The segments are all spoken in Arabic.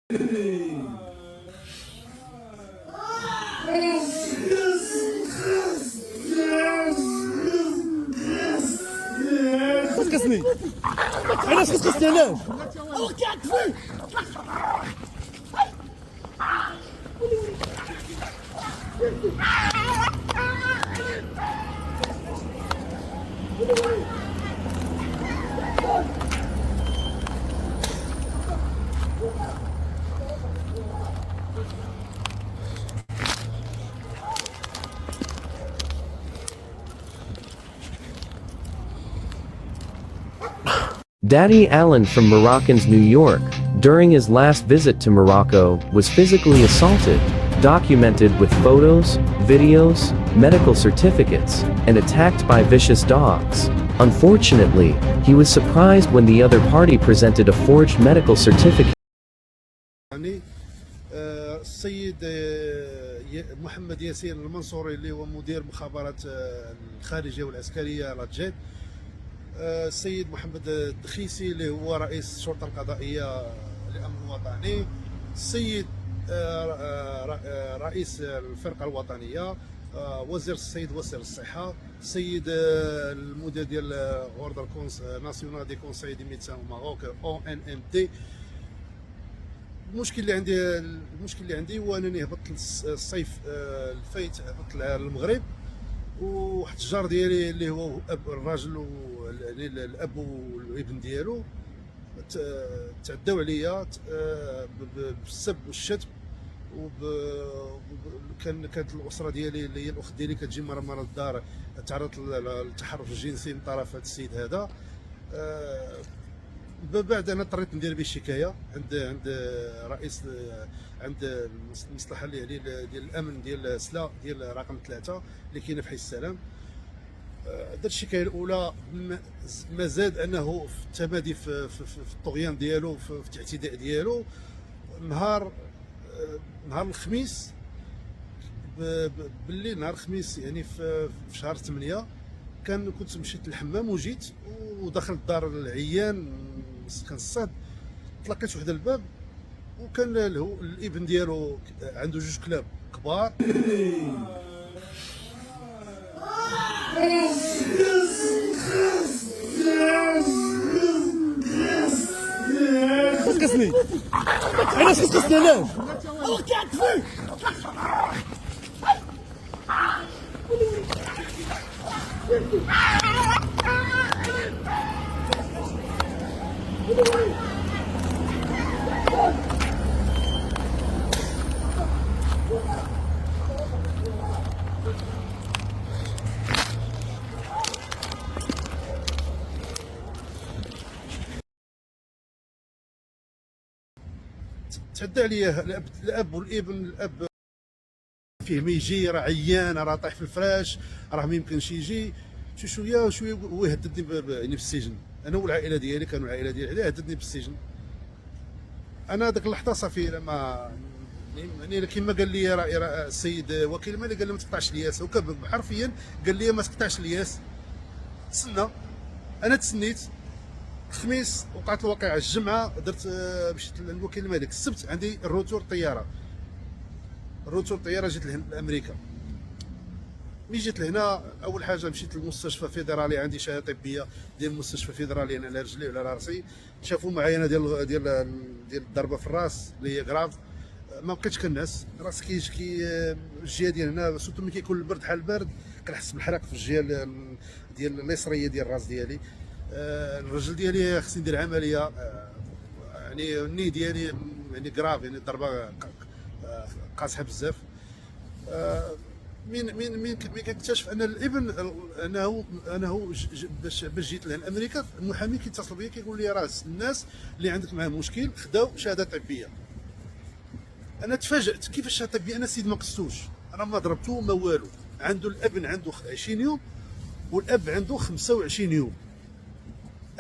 خصني علاش خصني علاش Daddy Alan from Moroccans, New York, during his last visit to Morocco, was physically assaulted, documented with photos, videos, medical certificates, and attacked by vicious dogs. Unfortunately, he was surprised when the other party presented a forged medical certificate. السيد محمد ياسين المنصوري اللي هو مدير مخابرات الخارجية والعسكرية لاتجيت، السيد محمد الدخيسي اللي هو رئيس الشرطة القضائية للأمن الوطني، السيد رئيس الفرقة الوطنية، السيد وزير الصحة، السيد المدير ديال اوردر ناسيونال دي كونساي دي ميدسان ماروك ONMD. المشكل اللي عندي هو انني هبطت الصيف الفايت، هبطت للمغرب، وواحد الجار ديالي اللي هو الراجل الاب والابن ديالو تعداو عليا بالسب والشتم، كانت الاسره ديالي اللي هي الاخت ديالي كتجي مره للدار تعرضت للتحرش الجنسي من طرف هذا السيد هذا. بعد انا اضطريت ندير به شكايه عند المصلحه اللي ديال الامن ديال سلا ديال رقم 3 اللي كاينه في حي السلام. درت الشكايه الاولى، ما زاد انه في التمادي في الطغيان ديالو، في الاعتداء ديالو. نهار الخميس بالليل، نهار الخميس يعني في شهر 8 كنت مشيت للحمام وجيت ودخلت دار العيان مسكن الصاد، تلقيت وحده الباب وكان له الابن ديالو عنده 2 كلاب كبار. خصني علاش خصني علاش تعدى عليا الاب والابن. الاب فيه ما يجي، راه عيان، راه طايح في الفراش، راه ما يمكنش يجي. شويه هو يهددني يعني بالسجن. انا والعائله ديالي كانوا العائله ديالي هددني بالسجن. انا ديك اللحظه صافي ما يعني كيما قال لي السيد وكيل المالي، قال لي ما تقطعش الياس، حرفيا قال لي ما تقطعش الياس، تسنى. انا تسنيت الخميس، وقعت الواقعه الجمعه، مشيت للوكيل الملك. السبت عندي الروتور طياره جيت لامريكا. ملي جيت لهنا اول حاجه مشيت للمستشفى فيدرالي، عندي شهاده طبيه ديال المستشفى فيدرالي انا على رجلي وعلى راسي. شافوا معاينه ديال الضربه في الراس اللي هي كراف. ما بقيتش كنعس، راسي كي الجهه ديال هنا سورتو ملي كيكون البرد بحال البرد كنحس بالحرق في الجهه ديال اليسريه ديال الراس ديالي. الرجل ديالي خصني ندير عمليه، يعني الني ديالي يعني كراف، يعني الضربه قاصحه بزاف. مين كنكتشف ان الابن انه باش جيت لامريكا، المحامي كيتصل بيا كيقول لي راه الناس اللي عندك معاه مشكل خداو شهاده طبيه. انا تفاجات كيفاش شهاده طبيه، انا السيد ما قصتوش، انا ما ضربته ما والو. عنده الابن عنده 20 يوم والاب عنده 25 يوم.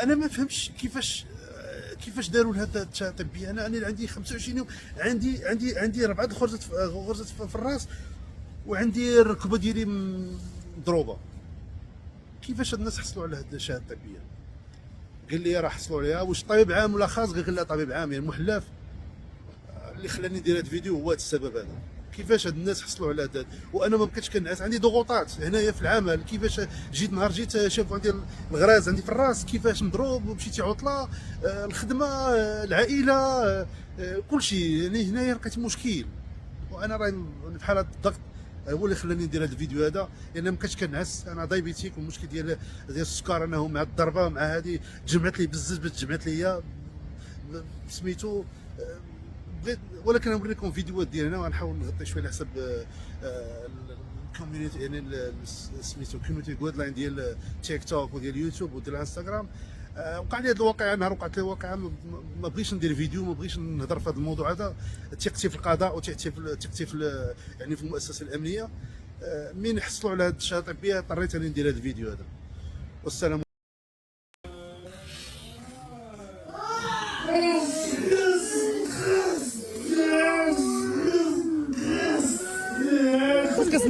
انا ما فهمتش كيفاش داروا لهذا الشهاده الطبيه. انا عندي 25 يوم، عندي 4 غرزات في الراس، وعندي الركبه ديالي مضروبه. كيفاش الناس حصلوا على هذه الشهاده الطبيه؟ قال لي راه حصلوا عليها. واش طبيب عام ولا خاص؟ قال لي طبيب عام، يعني محلف. اللي خلاني ندير هذا الفيديو هو هذا السبب هذا. كيفاش هاد الناس حصلوا على هذا، وانا ما بقيتش كنعس، عندي ضغوطات هنايا في العمل. كيفاش جيت شافوا عندي الغراز عندي في الراس، كيفاش مضروب ومشيتي عطله، الخدمه، العائله، كل شيء. يعني هنايا لقيت مشكل، وانا راهي بحال هذا الضغط هو اللي خلاني ندير هذا الفيديو هذا. لان ما كنتش كنعس، انا دايبيتيك، والمشكل ديال السكر انه مع الضربه مع هذه تجمعت لي بزاف، تجمعت لي سميتو. ولكن نوريكم فيديوهات ديالنا وغنحاول نغطي شويه على حسب الكوميونيتي، يعني سميتو كوميونيتي جايد لاين ديال تيك توك وديال اليوتيوب وديال الانستغرام. وقع لي هذه الواقعه، نهار وقعت لي واقعه ما بغيتش ندير فيديو، ما بغيتش نهضر في هذا الموضوع هذا. ثقتي في القضاء وثقتي في يعني في المؤسسه الامنيه. من حصلوا على هذه الشهاده الطبيه اضطريت اني ندير هذا الفيديو هذا. والسلام